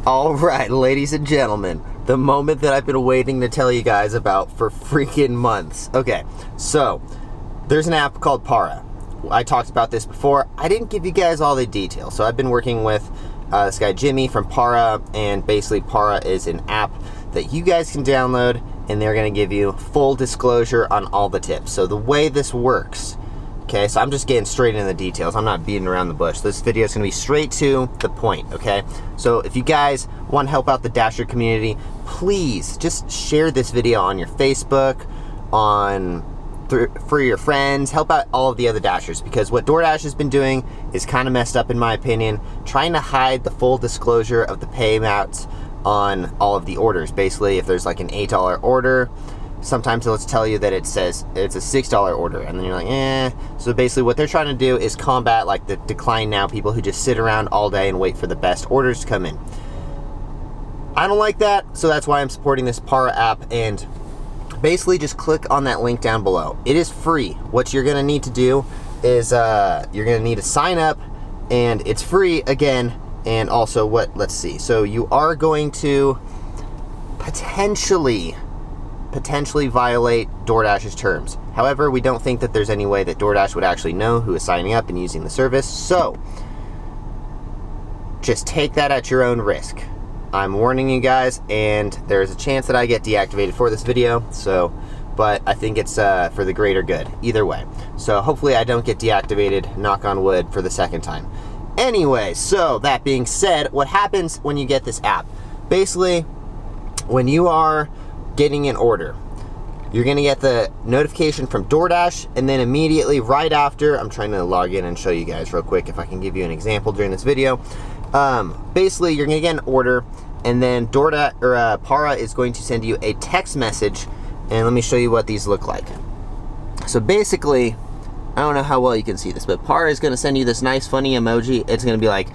Alright, ladies and gentlemen, the moment that I've been waiting to tell you guys about for freaking months. Okay, so there's an app called Para. I talked about this before. I didn't give you guys all the details. So I've been working with this guy Jimmy from Para, and basically Para is an app that you guys can download, and they're going to give you full disclosure on all the tips. So the way this works, okay, so I'm just getting straight into the details. I'm not beating around the bush. This video is going to be straight to the point, okay? So if you guys want to help out the Dasher community, please just share this video on your Facebook, for your friends. Help out all of the other Dashers, because what DoorDash has been doing is kind of messed up in my opinion, trying to hide the full disclosure of the payouts on all of the orders. Basically, if there's like an $8 order, sometimes it'll tell you that it says it's a $6 order, and then you're like, eh. So basically what they're trying to do is combat like the decline now people who just sit around all day and wait for the best orders to come in. I don't like that, so that's why I'm supporting this Para app. And basically just click on that link down below. It is free. What you're gonna need to do is you're gonna need to sign up, and it's free again. And also let's see, so you are going to potentially violate DoorDash's terms. However, we don't think that there's any way that DoorDash would actually know who is signing up and using the service, so just take that at your own risk. I'm warning you guys, and there's a chance that I get deactivated for this video, so, but I think it's for the greater good, either way. So hopefully I don't get deactivated, knock on wood, for the second time. Anyway, so that being said, what happens when you get this app? Basically, when you are getting an order, you're gonna get the notification from DoorDash, and then immediately right after, I'm trying to log in and show you guys real quick if I can give you an example during this video. Basically, you're gonna get an order, and then Para is going to send you a text message, and let me show you what these look like. So basically, I don't know how well you can see this, but Para is gonna send you this nice funny emoji. It's gonna be like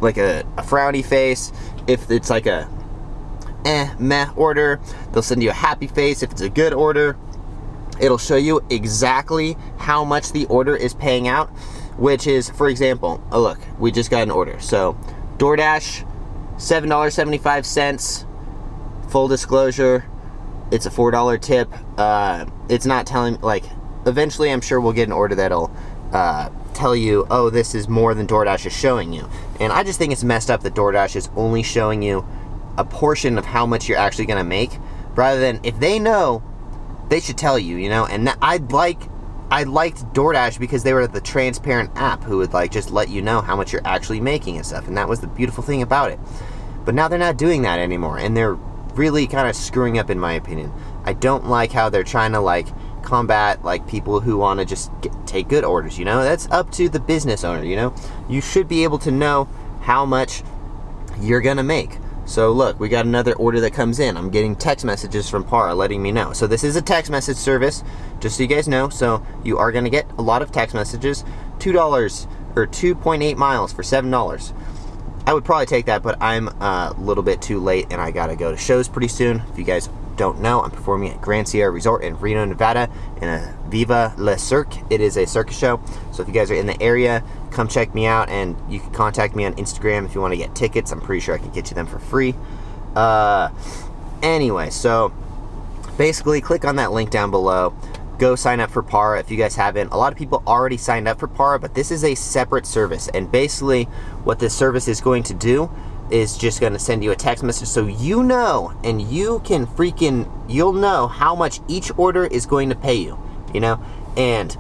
a frowny face if it's like a meh order. They'll send you a happy face if it's a good order. It'll show you exactly how much the order is paying out, which is, for example, oh look, we just got an order. So DoorDash, $7.75, full disclosure, it's a $4 tip. It's not telling, like, eventually I'm sure we'll get an order that'll tell you, oh, this is more than DoorDash is showing you. And I just think it's messed up that DoorDash is only showing you a portion of how much you're actually gonna make, rather than, if they know, they should tell you, you know. And I liked DoorDash because they were the transparent app who would like just let you know how much you're actually making and stuff, and that was the beautiful thing about it. But now they're not doing that anymore, and they're really kind of screwing up in my opinion. I don't like how they're trying to like combat like people who want to just take good orders, you know. That's up to the business owner, you know. You should be able to know how much you're gonna make. So look, we got another order that comes in. I'm getting text messages from Para letting me know. So this is a text message service, just so you guys know. So you are gonna get a lot of text messages. $2 or 2.8 miles for $7. I would probably take that, but I'm a little bit too late and I gotta go to shows pretty soon. If you guys don't know, I'm performing at Grand Sierra Resort in Reno, Nevada in a Viva Le Cirque. It is a circus show. So if you guys are in the area, come check me out, and you can contact me on Instagram if you want to get tickets. I'm pretty sure I can get you them for free. Anyway, so basically click on that link down below. Go sign up for Para if you guys haven't. A lot of people already signed up for Para, but this is a separate service. And basically what this service is going to do is just going to send you a text message so you know, and you can you'll know how much each order is going to pay you, you know. And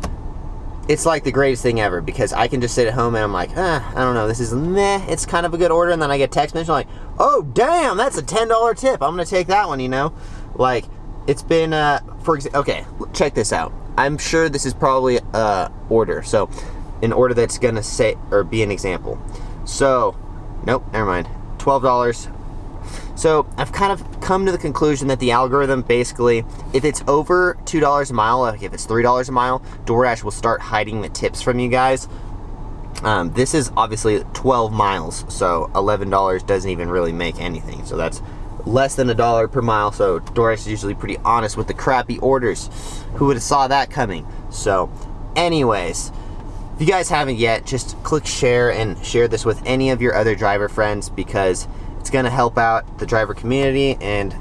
it's like the greatest thing ever, because I can just sit at home and I'm like, I don't know, this is meh, it's kind of a good order, and then I get text message like, oh damn, that's a $10 tip, I'm gonna take that one, you know. Like, it's been okay, check this out. I'm sure this is probably a order, so an order that's gonna say or be an example. So nope, never mind, $12. So I've kind of come to the conclusion that the algorithm, basically, if it's over $2 a mile, like if it's $3 a mile, DoorDash will start hiding the tips from you guys. This is obviously 12 miles, so $11 doesn't even really make anything. So that's less than $1 per mile. So DoorDash is usually pretty honest with the crappy orders. Who would have saw that coming? So anyways, if you guys haven't yet, just click share and share this with any of your other driver friends, because It's gonna help out the driver community, and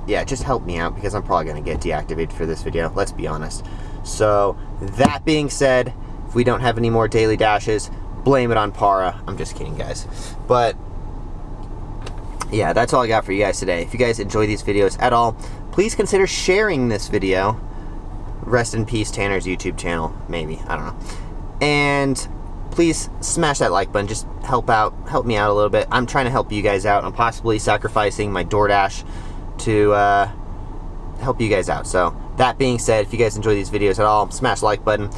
yeah, just help me out, because I'm probably gonna get deactivated for this video, let's be honest. So that being said, if we don't have any more daily dashes, blame it on Para. I'm just kidding, guys. But yeah, that's all I got for you guys today. If you guys enjoy these videos at all, please consider sharing this video. Rest in peace, Tanner's YouTube channel, maybe, I don't know. And please smash that like button, just help me out a little bit. I'm trying to help you guys out. I'm possibly sacrificing my DoorDash to help you guys out. So that being said, if you guys enjoy these videos at all, smash the like button,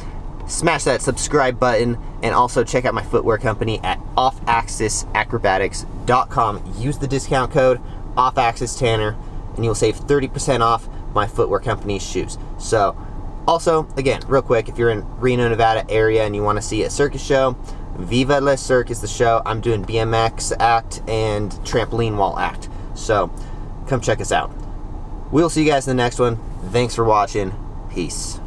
smash that subscribe button, and also check out my footwear company at offaxisacrobatics.com. Use the discount code OFFAXISTanner, and you'll save 30% off my footwear company's shoes. So also, again, real quick, if you're in Reno, Nevada area and you want to see a circus show, Viva Le Cirque is the show. I'm doing BMX act and trampoline wall act. So come check us out. We'll see you guys in the next one. Thanks for watching. Peace.